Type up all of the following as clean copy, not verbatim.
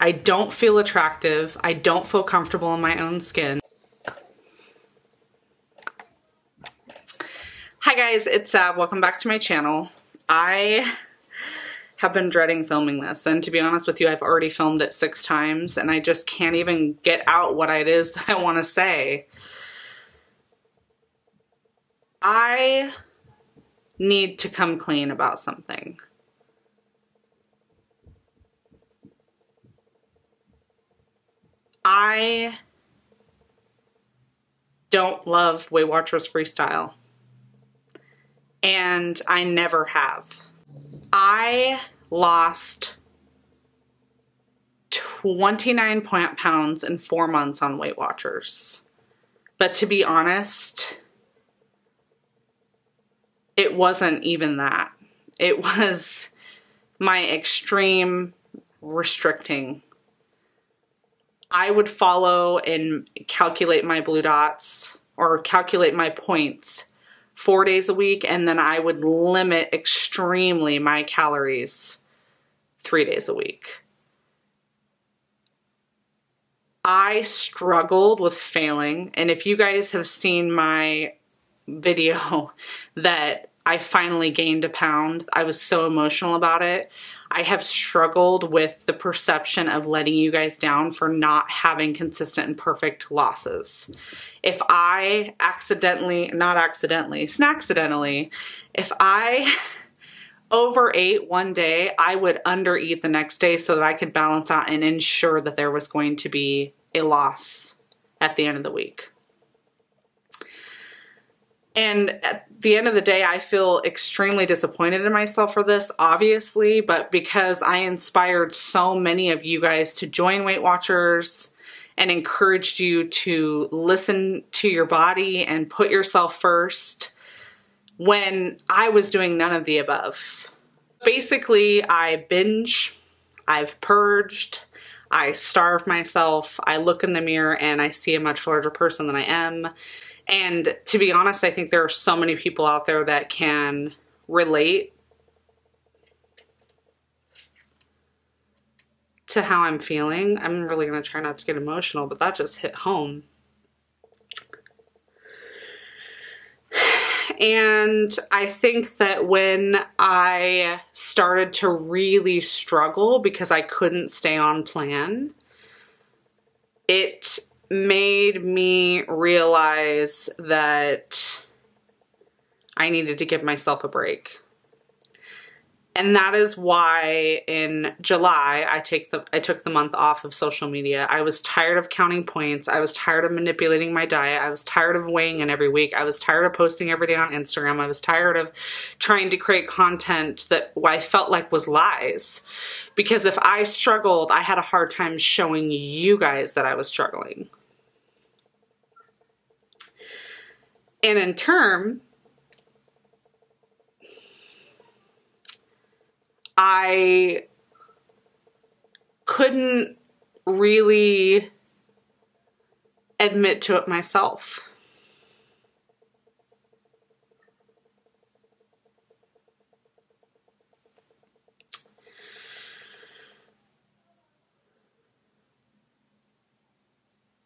I don't feel attractive. I don't feel comfortable in my own skin. Hi guys, it's Sav. Welcome back to my channel. I have been dreading filming this, and to be honest with you, I've already filmed it 6 times and I just can't even get out what it is that I want to say. I need to come clean about something. I don't love Weight Watchers Freestyle, and I never have. I lost 29 pounds in 4 months on Weight Watchers, but to be honest, it wasn't even that. It was my extreme restricting. I would follow and calculate my blue dots or calculate my points 4 days a week, and then I would limit extremely my calories 3 days a week. I struggled with failing, and if you guys have seen my video that I finally gained a pound, I was so emotional about it. I have struggled with the perception of letting you guys down for not having consistent and perfect losses. If I accidentally, if I overate one day, I would undereat the next day so that I could balance out and ensure that there was going to be a loss at the end of the week. And at the end of the day, I feel extremely disappointed in myself for this, obviously, but because I inspired so many of you guys to join Weight Watchers and encouraged you to listen to your body and put yourself first when I was doing none of the above. Basically, I binge, I've purged, I starve myself, I look in the mirror and I see a much larger person than I am. And to be honest, I think there are so many people out there that can relate to how I'm feeling. I'm really going to try not to get emotional, but that just hit home. And I think that when I started to really struggle because I couldn't stay on plan, it made me realize that I needed to give myself a break. And that is why in July I took the month off of social media. I was tired of counting points. I was tired of manipulating my diet. I was tired of weighing in every week. I was tired of posting every day on Instagram. I was tired of trying to create content that I felt like was lies. Because if I struggled, I had a hard time showing you guys that I was struggling. And in turn, I couldn't really admit to it myself.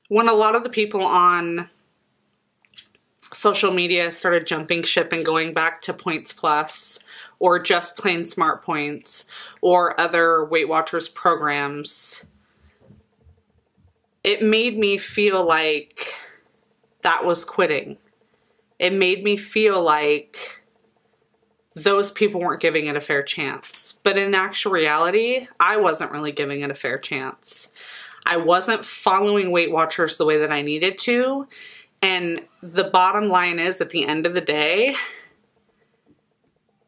When a lot of the people on social media started jumping ship and going back to Points Plus or just plain Smart Points or other Weight Watchers programs, it made me feel like that was quitting. It made me feel like those people weren't giving it a fair chance. But in actual reality, I wasn't really giving it a fair chance. I wasn't following Weight Watchers the way that I needed to. And the bottom line is, at the end of the day,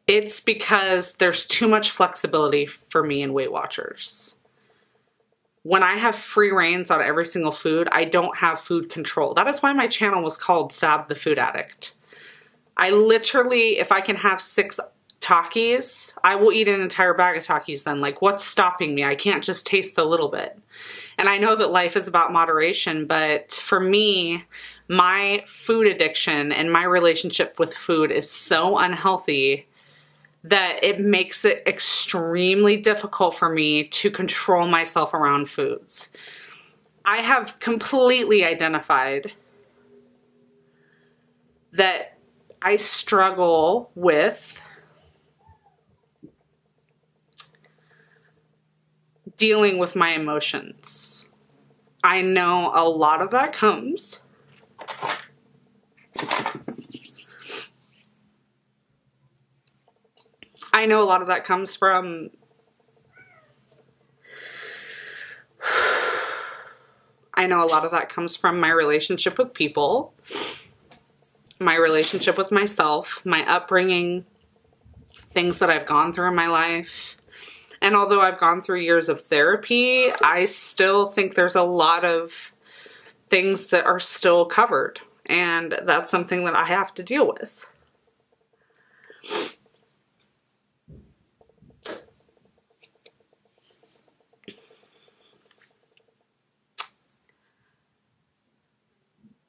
it's because there's too much flexibility for me in Weight Watchers. When I have free reins on every single food, I don't have food control. That is why my channel was called Sav the Food Addict. I literally, if I can have 6 Takis, I will eat an entire bag of Takis then. Like, what's stopping me? I can't just taste a little bit. And I know that life is about moderation, but for me, my food addiction and my relationship with food is so unhealthy that it makes it extremely difficult for me to control myself around foods. I have completely identified that I struggle with dealing with my emotions. I know a lot of that comes from my relationship with people, my relationship with myself, my upbringing, things that I've gone through in my life. And although I've gone through years of therapy, I still think there's a lot of things that are still covered. And that's something that I have to deal with.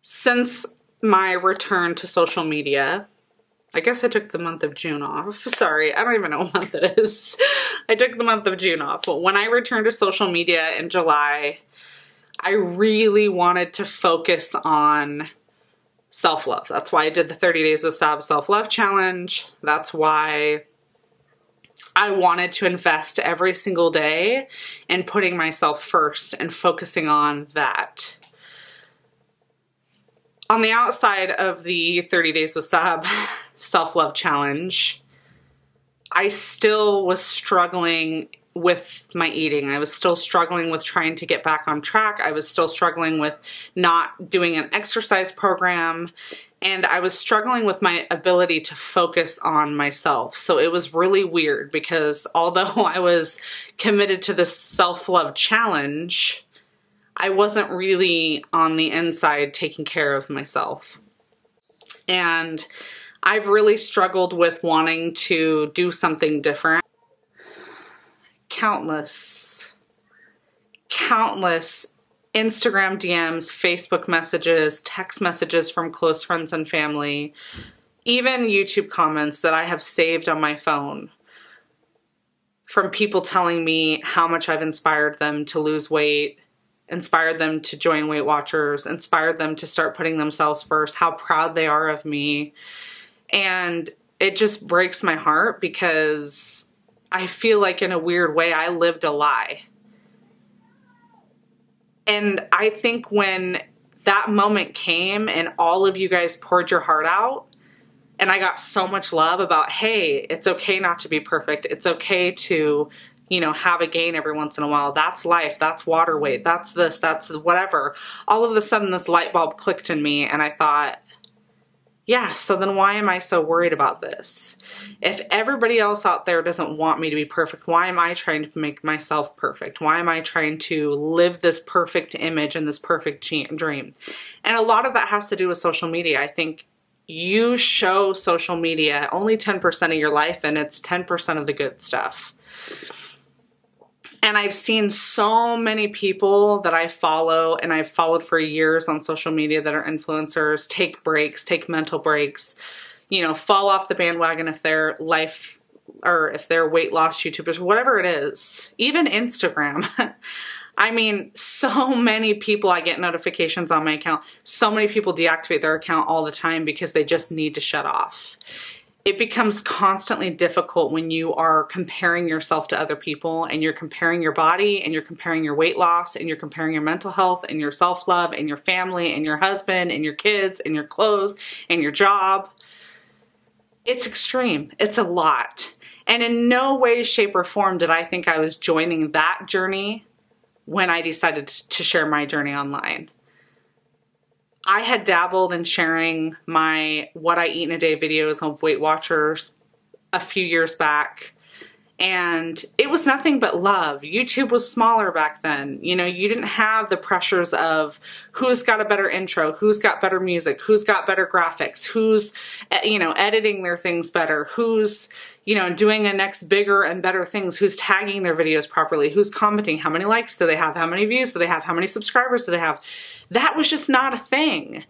Since my return to social media, I guess I took the month of June off. Sorry, I don't even know what month it is. I took the month of June off. But when I returned to social media in July, I really wanted to focus on self-love. That's why I did the 30 Days with Sab Self-Love Challenge. That's why I wanted to invest every single day in putting myself first and focusing on that. On the outside of the 30 Days with Sab Self-Love Challenge, I still was struggling with my eating. I was still struggling with trying to get back on track. I was still struggling with not doing an exercise program. And I was struggling with my ability to focus on myself. So it was really weird because although I was committed to this self-love challenge, I wasn't really on the inside taking care of myself. And I've really struggled with wanting to do something different. Countless Instagram DMs, Facebook messages, text messages from close friends and family, even YouTube comments that I have saved on my phone from people telling me how much I've inspired them to lose weight, inspired them to join Weight Watchers, inspired them to start putting themselves first, how proud they are of me. And it just breaks my heart because I feel like in a weird way I lived a lie. And I think when that moment came and all of you guys poured your heart out and I got so much love about, hey, it's okay not to be perfect. It's okay to, you know, have a gain every once in a while. That's life. That's water weight. That's this, that's whatever. All of a sudden this light bulb clicked in me and I thought, yeah, so then why am I so worried about this? If everybody else out there doesn't want me to be perfect, why am I trying to make myself perfect? Why am I trying to live this perfect image and this perfect dream? And a lot of that has to do with social media. I think you show social media only 10% of your life and it's 10% of the good stuff. And I've seen so many people that I follow and I've followed for years on social media that are influencers take breaks, take mental breaks, you know, fall off the bandwagon if they're life or if they're weight loss YouTubers, whatever it is, even Instagram. I mean, so many people, I get notifications on my account, so many people deactivate their account all the time because they just need to shut off. It becomes constantly difficult when you are comparing yourself to other people and you're comparing your body and you're comparing your weight loss and you're comparing your mental health and your self-love and your family and your husband and your kids and your clothes and your job. It's extreme. It's a lot. And in no way, shape, or form did I think I was joining that journey when I decided to share my journey online. I had dabbled in sharing my what I eat in a day videos on Weight Watchers a few years back, and it was nothing but love. YouTube was smaller back then. You know, you didn't have the pressures of who's got a better intro, who's got better music, who's got better graphics, who's, you know, editing their things better, who's, you know, doing the next bigger and better things, who's tagging their videos properly, who's commenting, how many likes do they have, how many views do they have, how many subscribers do they have. That was just not a thing.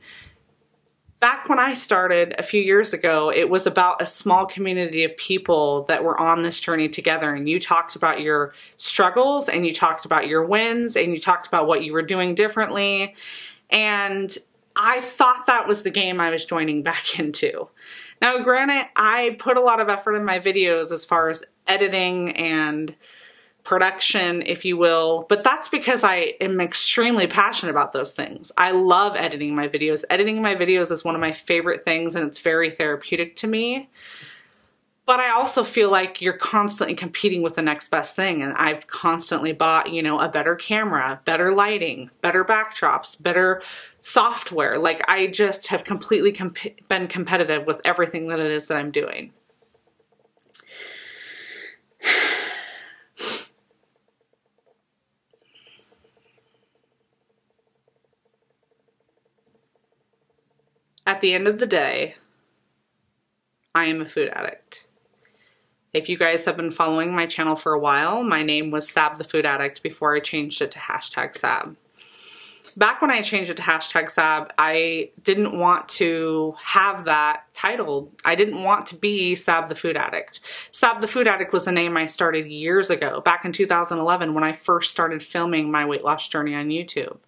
Back when I started a few years ago, it was about a small community of people that were on this journey together, and you talked about your struggles and you talked about your wins and you talked about what you were doing differently. And I thought that was the game I was joining back into. Now, granted, I put a lot of effort in my videos as far as editing and production, if you will, but that's because I am extremely passionate about those things. I love editing my videos. Editing my videos is one of my favorite things, and it's very therapeutic to me. But I also feel like you're constantly competing with the next best thing, and I've constantly bought, you know, a better camera, better lighting, better backdrops, better software. Like, I just have completely been competitive with everything that it is that I'm doing. At the end of the day, I am a food addict. If you guys have been following my channel for a while, my name was Sab the Food Addict before I changed it to #Sab. Back when I changed it to #Sab, I didn't want to have that title. I didn't want to be Sab the Food Addict. Sab the Food Addict was a name I started years ago, back in 2011 when I first started filming my weight loss journey on YouTube.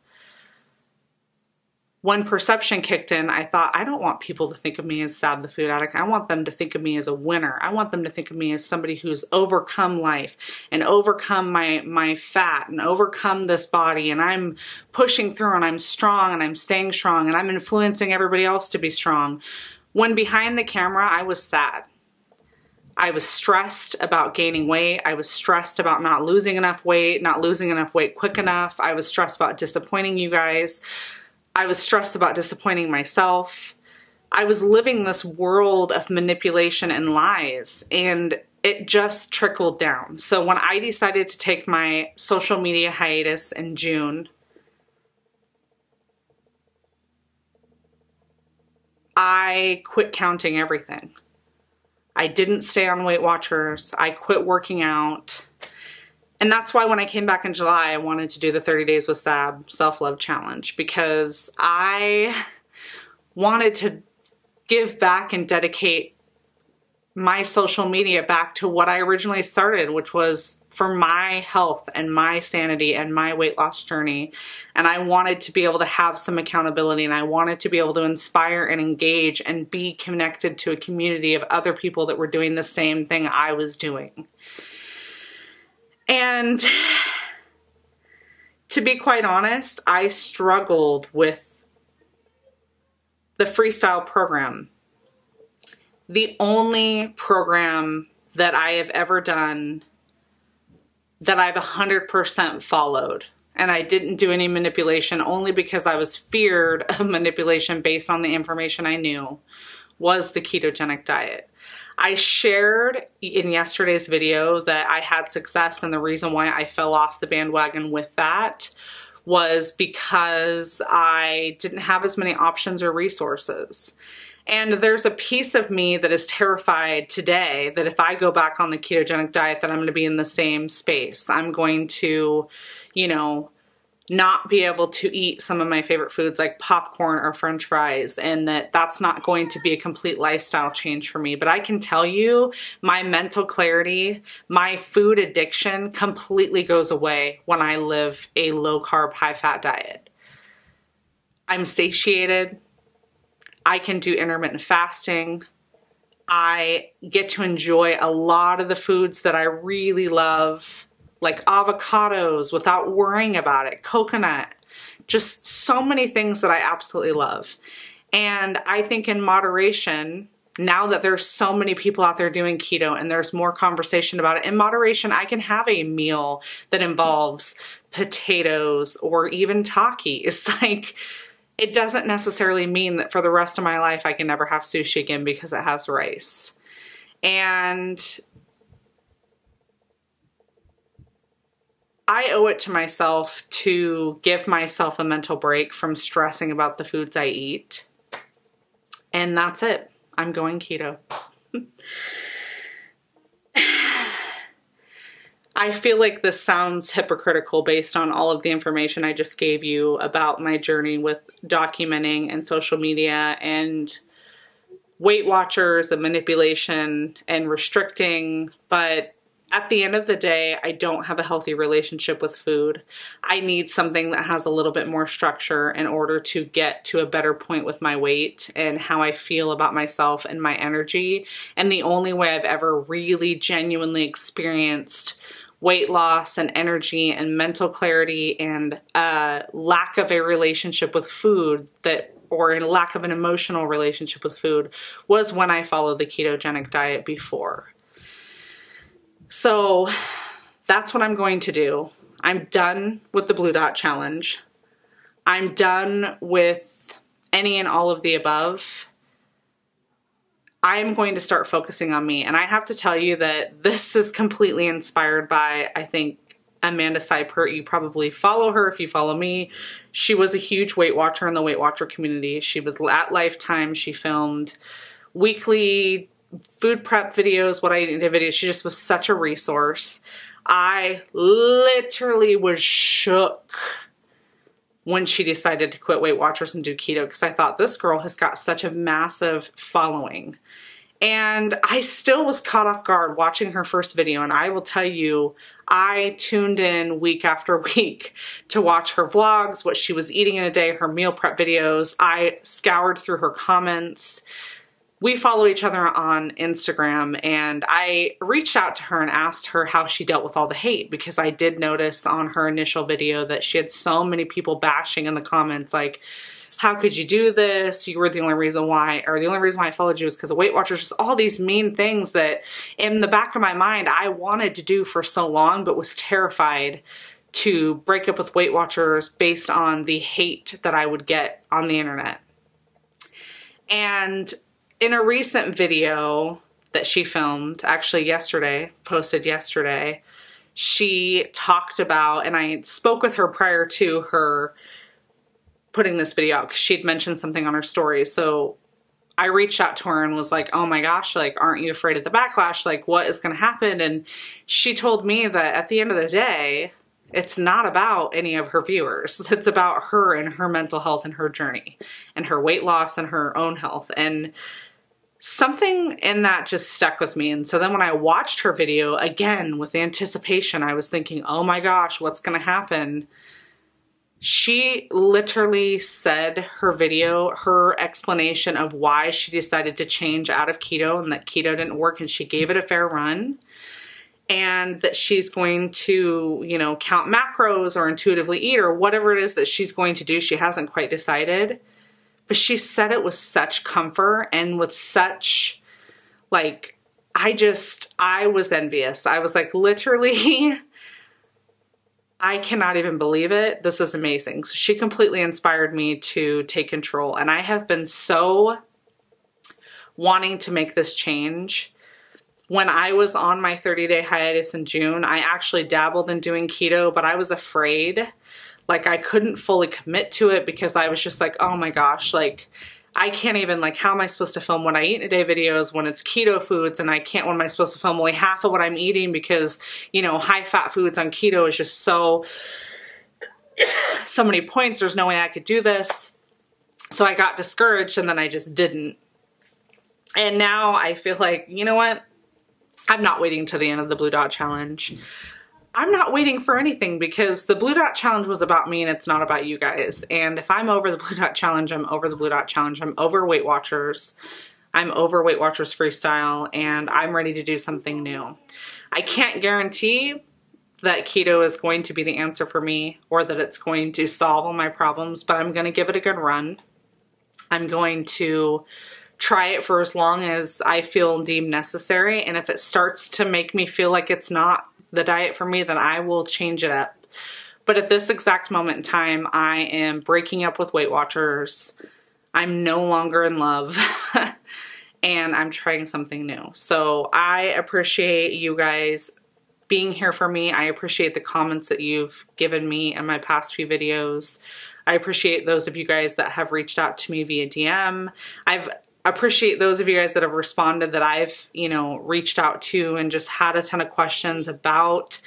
When perception kicked in, I thought, I don't want people to think of me as Sab the Food Addict. I want them to think of me as a winner. I want them to think of me as somebody who's overcome life and overcome my fat and overcome this body, and I'm pushing through and I'm strong and I'm staying strong and I'm influencing everybody else to be strong. When behind the camera, I was sad. I was stressed about gaining weight. I was stressed about not losing enough weight quick enough. I was stressed about disappointing you guys. I was stressed about disappointing myself. I was living this world of manipulation and lies, and it just trickled down. So when I decided to take my social media hiatus in June, I quit counting everything. I didn't stay on Weight Watchers. I quit working out. And that's why when I came back in July, I wanted to do the 30 Days with Sab Self-Love Challenge, because I wanted to give back and dedicate my social media back to what I originally started, which was for my health and my sanity and my weight loss journey. And I wanted to be able to have some accountability, and I wanted to be able to inspire and engage and be connected to a community of other people that were doing the same thing I was doing. And to be quite honest, I struggled with the freestyle program. The only program that I have ever done that I've 100% followed. And I didn't do any manipulation, only because I was feared of manipulation based on the information I knew, was the ketogenic diet. I shared in yesterday's video that I had success, and the reason why I fell off the bandwagon with that was because I didn't have as many options or resources. And there's a piece of me that is terrified today that if I go back on the ketogenic diet, that I'm going to be in the same space. I'm going to, you know, not be able to eat some of my favorite foods like popcorn or French fries, and that's not going to be a complete lifestyle change for me. But I can tell you, my mental clarity, my food addiction completely goes away when I live a low carb, high fat diet. I'm satiated. I can do intermittent fasting. I get to enjoy a lot of the foods that I really love, like avocados without worrying about it, coconut, just so many things that I absolutely love. And I think in moderation, now that there's so many people out there doing keto and there's more conversation about it, in moderation, I can have a meal that involves potatoes or even Takis. Like, it doesn't necessarily mean that for the rest of my life I can never have sushi again because it has rice. And I owe it to myself to give myself a mental break from stressing about the foods I eat. And that's it. I'm going keto. I feel like this sounds hypocritical based on all of the information I just gave you about my journey with documenting and social media and Weight Watchers and manipulation and restricting, but at the end of the day, I don't have a healthy relationship with food. I need something that has a little bit more structure in order to get to a better point with my weight and how I feel about myself and my energy. And the only way I've ever really genuinely experienced weight loss and energy and mental clarity and lack of a relationship with food or a lack of an emotional relationship with food was when I followed the ketogenic diet before. So that's what I'm going to do. I'm done with the Blue Dot Challenge. I'm done with any and all of the above. I'm going to start focusing on me. And I have to tell you that this is completely inspired by, I think, Amanda Seipert. You probably follow her if you follow me. She was a huge Weight Watcher in the Weight Watcher community. She was at Lifetime. She filmed weekly food prep videos, what I eat in a video. She just was such a resource. I literally was shook when she decided to quit Weight Watchers and do keto, because I thought, this girl has got such a massive following. And I still was caught off guard watching her first video, and I will tell you, I tuned in week after week to watch her vlogs, what she was eating in a day, her meal prep videos. I scoured through her comments. We follow each other on Instagram, and I reached out to her and asked her how she dealt with all the hate, because I did notice on her initial video that she had so many people bashing in the comments, like, how could you do this? You were the only reason why, or the only reason why I followed you is because of Weight Watchers. Just all these mean things that in the back of my mind I wanted to do for so long, but was terrified to break up with Weight Watchers based on the hate that I would get on the internet. And in a recent video that she filmed, actually yesterday, posted yesterday, she talked about, and I spoke with her prior to her putting this video out, because she had mentioned something on her story. So I reached out to her and was like, oh my gosh, like, aren't you afraid of the backlash? Like, what is going to happen? And she told me that at the end of the day, it's not about any of her viewers. It's about her and her mental health and her journey and her weight loss and her own health. And something in that just stuck with me. And so then when I watched her video again with anticipation, I was thinking, oh my gosh, what's going to happen? She literally said her video, her explanation of why she decided to change out of keto and that keto didn't work, and she gave it a fair run, and that she's going to, you know, count macros or intuitively eat or whatever it is that she's going to do. She hasn't quite decided. But she said it with such comfort and with such, like, I was envious. I was like, literally, I cannot even believe it. This is amazing. So she completely inspired me to take control. And I have been so wanting to make this change. When I was on my 30-day hiatus in June, I actually dabbled in doing keto, but I was afraid. Like, I couldn't fully commit to it because I was just like, oh my gosh, like, I can't even, like, how am I supposed to film what I eat in a day videos when it's keto foods, and when am I supposed to film only half of what I'm eating because, you know, high fat foods on keto is just so many points. There's no way I could do this. So I got discouraged, and then I just didn't. And now I feel like, you know what? I'm not waiting to the end of the Blue Dot Challenge. I'm not waiting for anything, because the Blue Dot Challenge was about me and it's not about you guys. And if I'm over the Blue Dot Challenge, I'm over the Blue Dot Challenge. I'm over Weight Watchers. I'm over Weight Watchers Freestyle, and I'm ready to do something new. I can't guarantee that keto is going to be the answer for me or that it's going to solve all my problems, but I'm going to give it a good run. I'm going to try it for as long as I feel deemed necessary. And if it starts to make me feel like it's not the diet for me, then I will change it up. But at this exact moment in time, I am breaking up with Weight Watchers. I'm no longer in love and I'm trying something new. So I appreciate you guys being here for me. I appreciate the comments that you've given me in my past few videos. I appreciate those of you guys that have reached out to me via DM. I've appreciate those of you guys that have responded that I've, you know, reached out to and just had a ton of questions about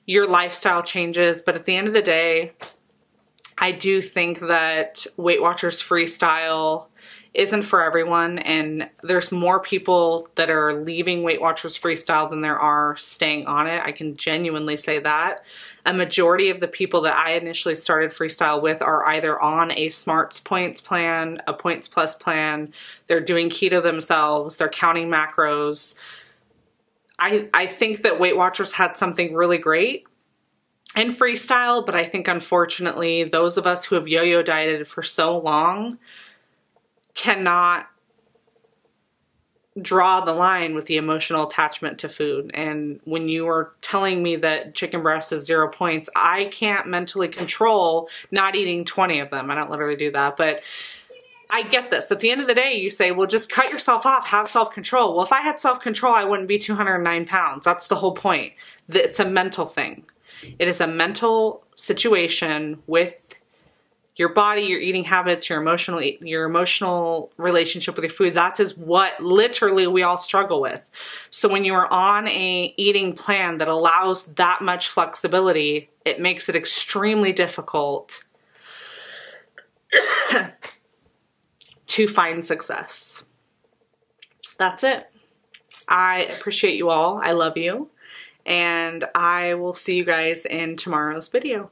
your lifestyle changes. But at the end of the day, I do think that Weight Watchers Freestyle isn't for everyone, and there's more people that are leaving Weight Watchers Freestyle than there are staying on it. I can genuinely say that. A majority of the people that I initially started Freestyle with are either on a Smarts Points plan, a Points Plus plan, they're doing keto themselves, they're counting macros. I think that Weight Watchers had something really great in Freestyle, but I think unfortunately those of us who have yo-yo dieted for so long cannot draw the line with the emotional attachment to food. And when you were telling me that chicken breast is 0 points, I can't mentally control not eating 20 of them. I don't literally do that, but I get this. At the end of the day, you say, well, just cut yourself off, have self-control. Well, if I had self-control, I wouldn't be 209 pounds. That's the whole point. It's a mental thing. It is a mental situation with your body, your eating habits, your emotional relationship with your food. That is what literally we all struggle with. So when you are on a eating plan that allows that much flexibility, it makes it extremely difficult to find success. That's it. I appreciate you all. I love you. And I will see you guys in tomorrow's video.